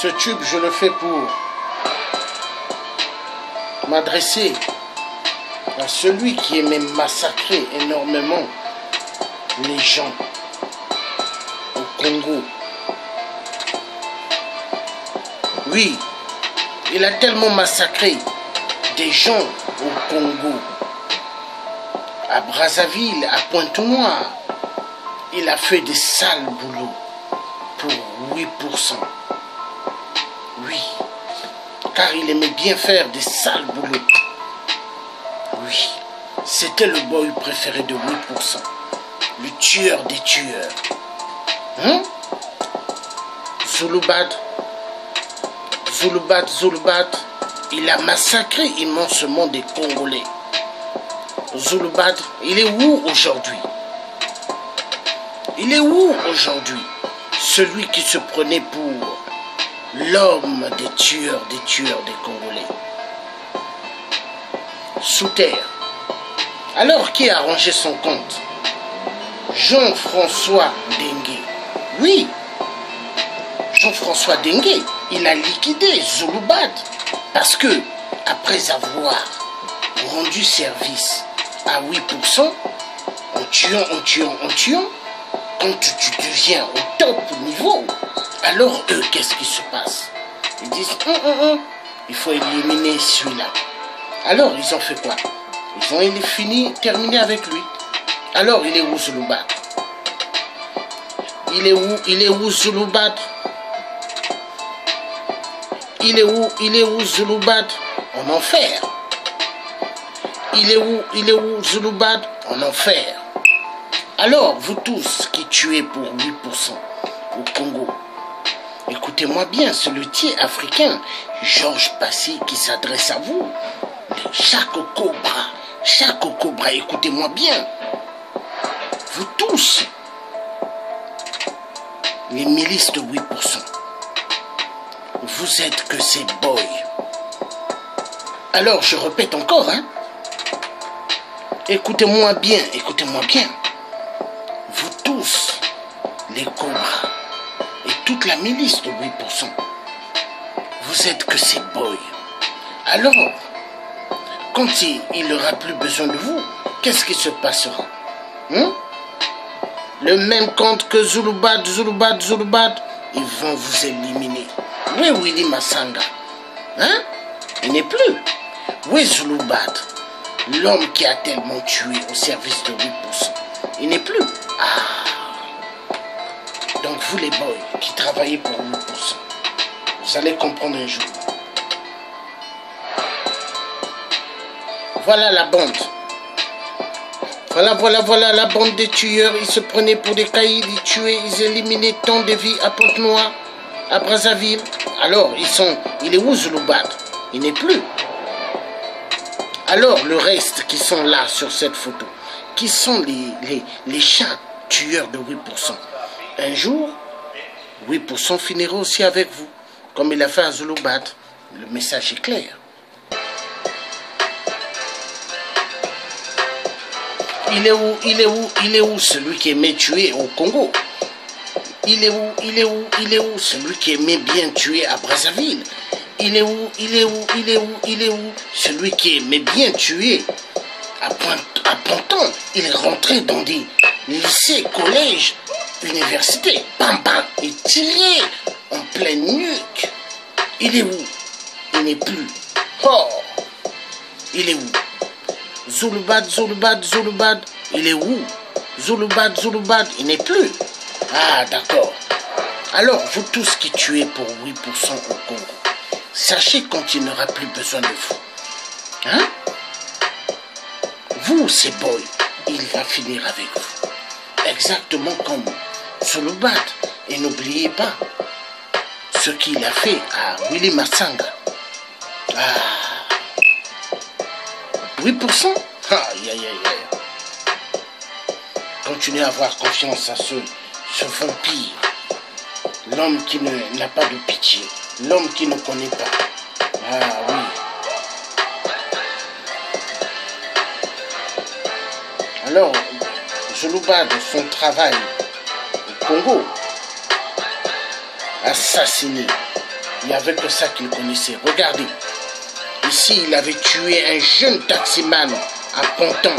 Ce tube, je le fais pour m'adresser à celui qui aimait massacrer énormément les gens au Congo. Oui, il a tellement massacré des gens au Congo. À Brazzaville, à Pointe-Noire, il a fait des sales boulots pour 8%. Oui, car il aimait bien faire des sales boulots. Oui, c'était le boy préféré de 8%. Le tueur des tueurs. Hein? Zulubad, il a massacré immensément des Congolais. Zulubad, il est où aujourd'hui? Il est où aujourd'hui? Celui qui se prenait pour l'homme des tueurs des Congolais. Sous terre. Alors qui a rangé son compte? Jean-François Dengue. Oui, Jean-François Dengue, il a liquidé Zulubad parce que, après avoir rendu service à 8%, en tuant, quand tu deviens au top niveau, alors eux, qu'est-ce qui se passe? Ils disent, il faut éliminer celui-là. Alors, ils ont fait quoi? Ils ont terminé avec lui. Alors, il est où Zulubad? Il est où Zulubad? Il est où Zulubad? En enfer. Il est où Zulubad? En enfer. Alors, vous tous qui tuez pour 8% au Congo, écoutez-moi bien, c'est le tiers africain, Georges Passy, qui s'adresse à vous. Chaque cobra, écoutez-moi bien. Vous tous, les milices de 8%, vous êtes que ces boys. Alors, je répète encore, hein. Écoutez-moi bien. Vous tous, les cobras, et toute la milice de 8%, vous êtes que ces boys. Alors, quand il n'aura plus besoin de vous, qu'est-ce qui se passera? Le même compte que Zulubad, ils vont vous éliminer. Oui, Willy Massanga. Hein? Il n'est plus. Oui, Zulubad, l'homme qui a tellement tué au service de 8%. Il n'est plus. Donc vous les boys qui travaillez pour 8%, vous allez comprendre un jour. Voilà la bande. Voilà la bande des tueurs. Ils se prenaient pour des caïds, ils tuaient, ils éliminaient tant de vies à Pointe-Noire, à Brazzaville. Alors, il est où Zulubad? Il n'est plus. Alors, le reste qui sont là sur cette photo, qui sont les chats tueurs de 8%. Un jour, 8% finira aussi avec vous, comme il a fait à Zulubad. Le message est clair. Il est où celui qui aimait tuer au Congo? Il est où celui qui aimait bien tuer à Brazzaville? Il est où celui qui aimait bien tuer à Pantin? Il est rentré dans des lycées, collèges, universités. Bam bam, et tiré en pleine nuque. Il est où? Il n'est plus. Oh, il est où? Zulubad, il est où? Zulubad, il n'est plus. Ah, d'accord. Alors, vous tous qui tuez pour 8% au Congo, sachez quand il n'aura plus besoin de vous. Hein? Vous, ces boys, il va finir avec vous. Exactement comme Zulubad. Et n'oubliez pas ce qu'il a fait à Willy Massanga. 8%? Aïe. Continuez à avoir confiance à ce vampire. L'homme qui n'a pas de pitié. L'homme qui ne connaît pas. Ah oui. Alors, Zulubad, son travail au Congo, assassiné Il n'y avait que ça qu'il connaissait. Regardez. Ici, il avait tué un jeune taximan à Ponton.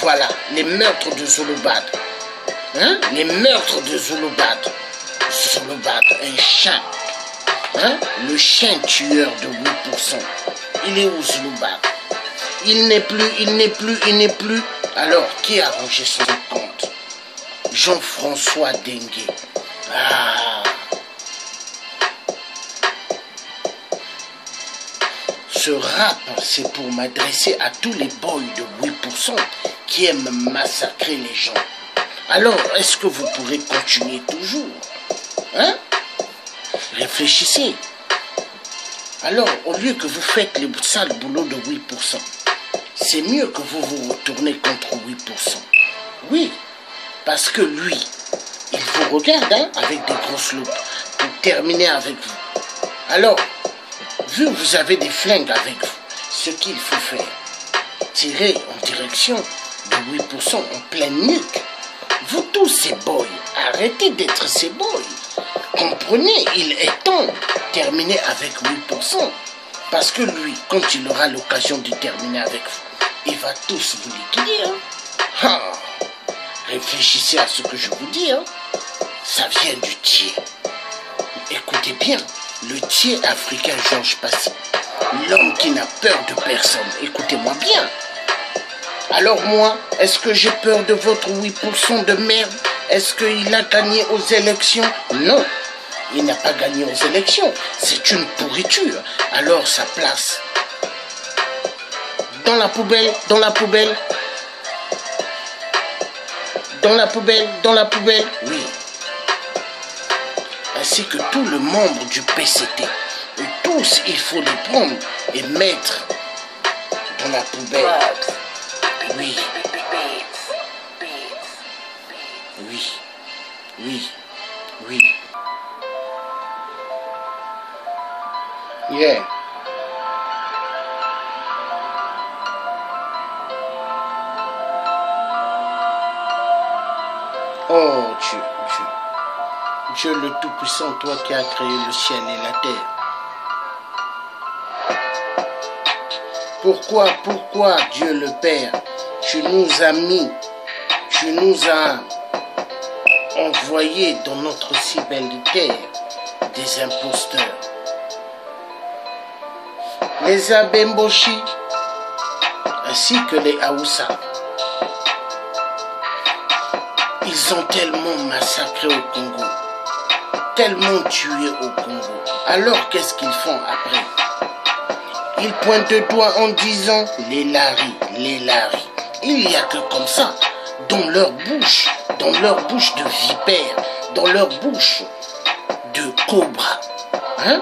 Voilà, les meurtres de Zulubad. Hein? Les meurtres de Zulubad. Zulubad, un chien. Hein? Le chien tueur de 8%. Il est où Zulubad? Il n'est plus. Alors, qui a rangé son compte? Jean-François Dengue. Ah. Ce rap, c'est pour m'adresser à tous les boys de 8% qui aiment massacrer les gens. Alors, est-ce que vous pourrez continuer toujours? Hein? Réfléchissez. Alors, au lieu que vous faites le sale boulot de 8%, c'est mieux que vous vous retournez contre 8%. Oui, parce que lui, il vous regarde hein, avec des grosses loupes pour terminer avec vous. Alors, vu que vous avez des flingues avec vous, ce qu'il faut faire, tirer en direction de 8% en pleine nuque. Vous tous ces boys, arrêtez d'être ces boys. Comprenez, il est temps de terminer avec 8%. Parce que lui, quand il aura l'occasion de terminer avec vous, il va tous vous liquider. Hein? Ah, réfléchissez à ce que je vous dis. Hein? Ça vient du Thiers. Écoutez bien, le Thiers africain Georges Passy. L'homme qui n'a peur de personne. Écoutez-moi bien. Alors moi, est-ce que j'ai peur de votre 8% de merde? Est-ce qu'il a gagné aux élections? Non, il n'a pas gagné aux élections. C'est une pourriture. Alors sa place. Dans la poubelle, dans la poubelle. Dans la poubelle, dans la poubelle. Oui. Ainsi que tout le membre du PCT. Et tous, il faut les prendre et mettre dans la poubelle. Oui. Oui. Oui. Oui. Yeah. Oh Dieu, Dieu. Dieu le Tout-Puissant, toi qui as créé le ciel et la terre. Pourquoi Dieu le Père, tu nous as mis, tu nous as envoyé dans notre si belle terre des imposteurs. Les Abemboshi ainsi que les Haoussa. Ils ont tellement massacré au Congo, tellement tué au Congo. Alors qu'est-ce qu'ils font après? Ils pointent le doigt en disant les laris, les laris. Il n'y a que comme ça, dans leur bouche de vipère, dans leur bouche de cobra, hein?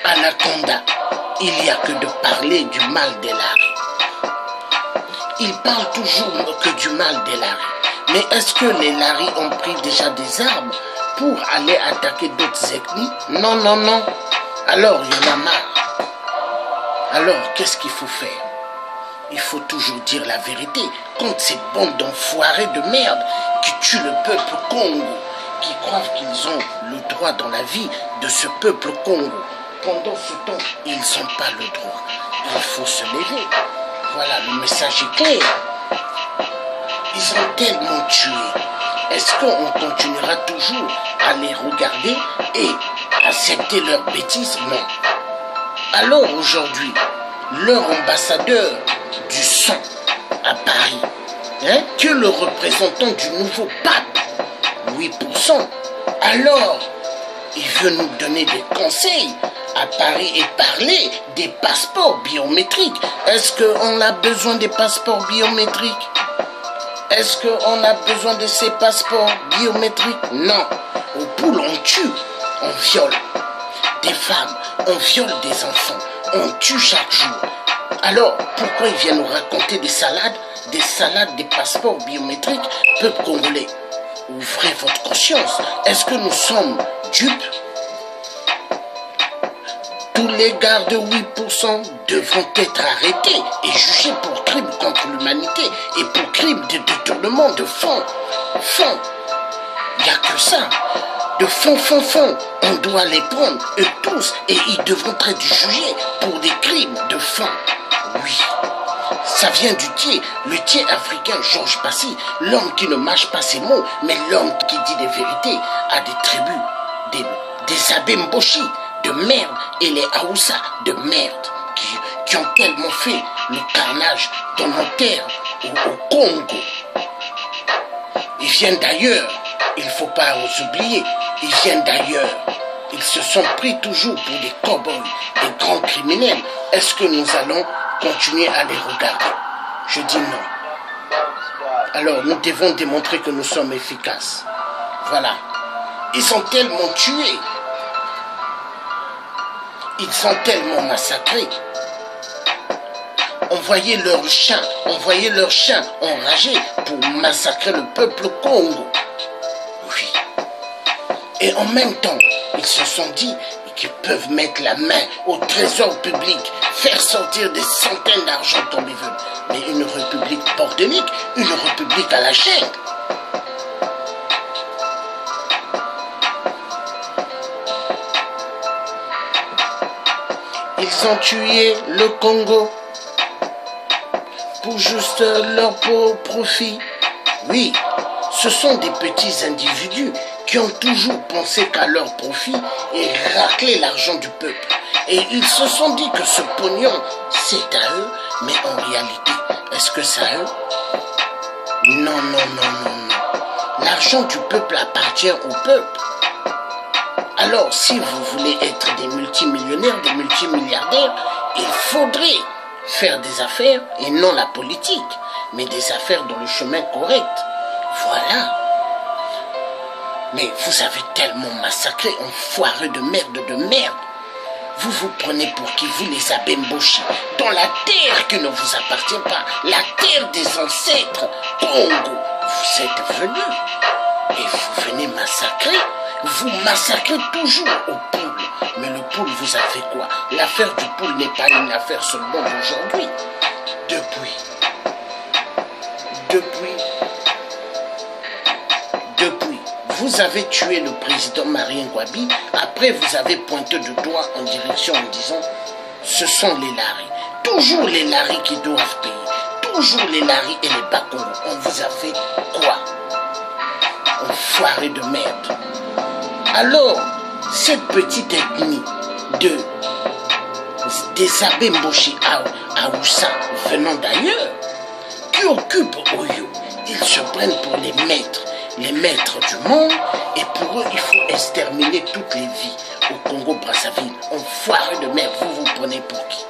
Anaconda, il n'y a que de parler du mal des laris. Ils parlent toujours que du mal des laris. Mais est-ce que les laris ont pris déjà des armes pour aller attaquer d'autres ethnies? Non, non, non. Alors, il y en a marre. Alors, qu'est-ce qu'il faut faire? Il faut toujours dire la vérité contre ces bandes d'enfoirés de merde qui tuent le peuple Congo, qui croient qu'ils ont le droit dans la vie de ce peuple Congo. Pendant ce temps, ils n'ont pas le droit. Il faut se lever. Voilà, le message est clair. Ils ont tellement tué. Est-ce qu'on continuera toujours à les regarder et accepter leurs bêtises? Non. Alors aujourd'hui, leur ambassadeur du sang à Paris, hein, que le représentant du nouveau pape, 8%, alors il veut nous donner des conseils à Paris et parler des passeports biométriques. Est-ce qu'on a besoin des passeports biométriques? Est-ce qu'on a besoin de ces passeports biométriques? Non. Au poule, on tue, on viole des femmes, on viole des enfants, on tue chaque jour. Alors, pourquoi ils viennent nous raconter des salades, des passeports biométriques? Peuple congolais, ouvrez votre conscience. Est-ce que nous sommes dupes? Tous les gars de 8% devront être arrêtés et jugés pour crimes contre l'humanité et pour crimes de détournement de fonds. Il n'y a que ça. de fond, on doit les prendre, eux tous, et ils devront être jugés pour des crimes de fond. Oui, ça vient du Thiers, le Thiers africain Georges Passy, l'homme qui ne mâche pas ses mots, mais l'homme qui dit des vérités à des tribus, des Abemboshi de merde et les Haoussa de merde, qui ont tellement fait le carnage dans nos terres au Congo. Ils viennent d'ailleurs, il ne faut pas les oublier, ils viennent d'ailleurs. Ils se sont pris toujours pour des cow-boys, des grands criminels. Est-ce que nous allons continuer à les regarder? Je dis non. Alors nous devons démontrer que nous sommes efficaces. Voilà. Ils ont tellement tué. Ils ont tellement massacré. On voyait leurs chiens enragés pour massacrer le peuple Congo. Oui. Et en même temps, ils se sont dit qu'ils peuvent mettre la main au trésor public, faire sortir des centaines d'argent comme ils veulent. Mais une république bordélique, une république à la chaîne. Ils ont tué le Congo pour juste leur profit. Oui, ce sont des petits individus qui ont toujours pensé qu'à leur profit et racler l'argent du peuple. Et ils se sont dit que ce pognon, c'est à eux, mais en réalité, est-ce que c'est à eux? Non, non, non, non, non. L'argent du peuple appartient au peuple. Alors, si vous voulez être des multimillionnaires, des multimilliardaires, il faudrait faire des affaires, et non la politique, mais des affaires dans le chemin correct. Voilà. Mais vous avez tellement massacré, enfoiré de merde. Vous vous prenez pour qui? Vous les Abemboshi, dans la terre qui ne vous appartient pas, la terre des ancêtres, Congo. Vous êtes venus et vous venez massacrer. Vous massacrez toujours au poule. Mais le poule vous a fait quoi? L'affaire du poule n'est pas une affaire seulement d'aujourd'hui. Depuis, vous avez tué le président Marien Ngouabi. Après, vous avez pointé du doigt en direction en disant ce sont les laris. Toujours les laris qui doivent payer. Toujours les laris et les bacons. On vous a fait quoi? Enfoiré de merde. Alors, cette petite ethnie des Abemboshi Haoussa venant d'ailleurs, qui occupent Oyo, ils se prennent pour les maîtres du monde, et pour eux, il faut exterminer toutes les vies au Congo-Brazzaville. Enfoiré de merde, vous vous prenez pour qui?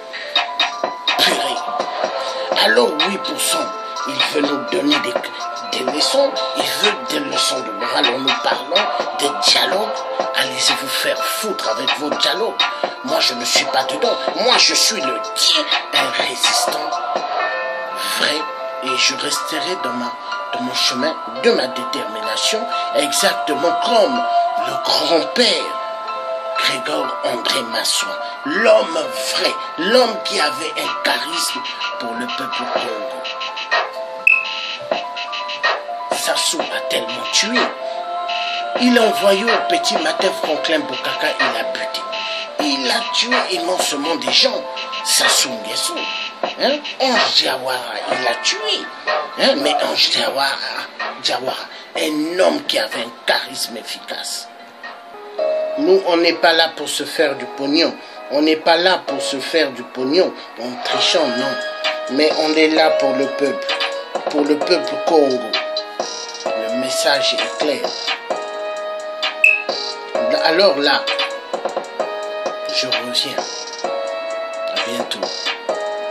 Purée. Alors, 8%, il veut nous donner des leçons, il veut des leçons de morale en nous parlant, des dialogues. Allez-vous faire foutre avec vos dialogues. Moi, je ne suis pas dedans. Moi, je suis le Thiers, un résistant vrai, et je resterai dans mon chemin de ma détermination, exactement comme le grand-père Grégor André Masson, l'homme vrai, l'homme qui avait un charisme pour le peuple Congo. Sassou a tellement tué. Il a envoyé au petit matin Franklin Bokaka, il a buté. Il a tué immensément des gens. Sassou Nguesso, Ange Diawara, il a tué. Mais Ange Diawara, un homme qui avait un charisme efficace. Nous, on n'est pas là pour se faire du pognon. On n'est pas là pour se faire du pognon en trichant, non. Mais on est là pour le peuple Congo. Le message est clair. Alors là, je reviens. À bientôt.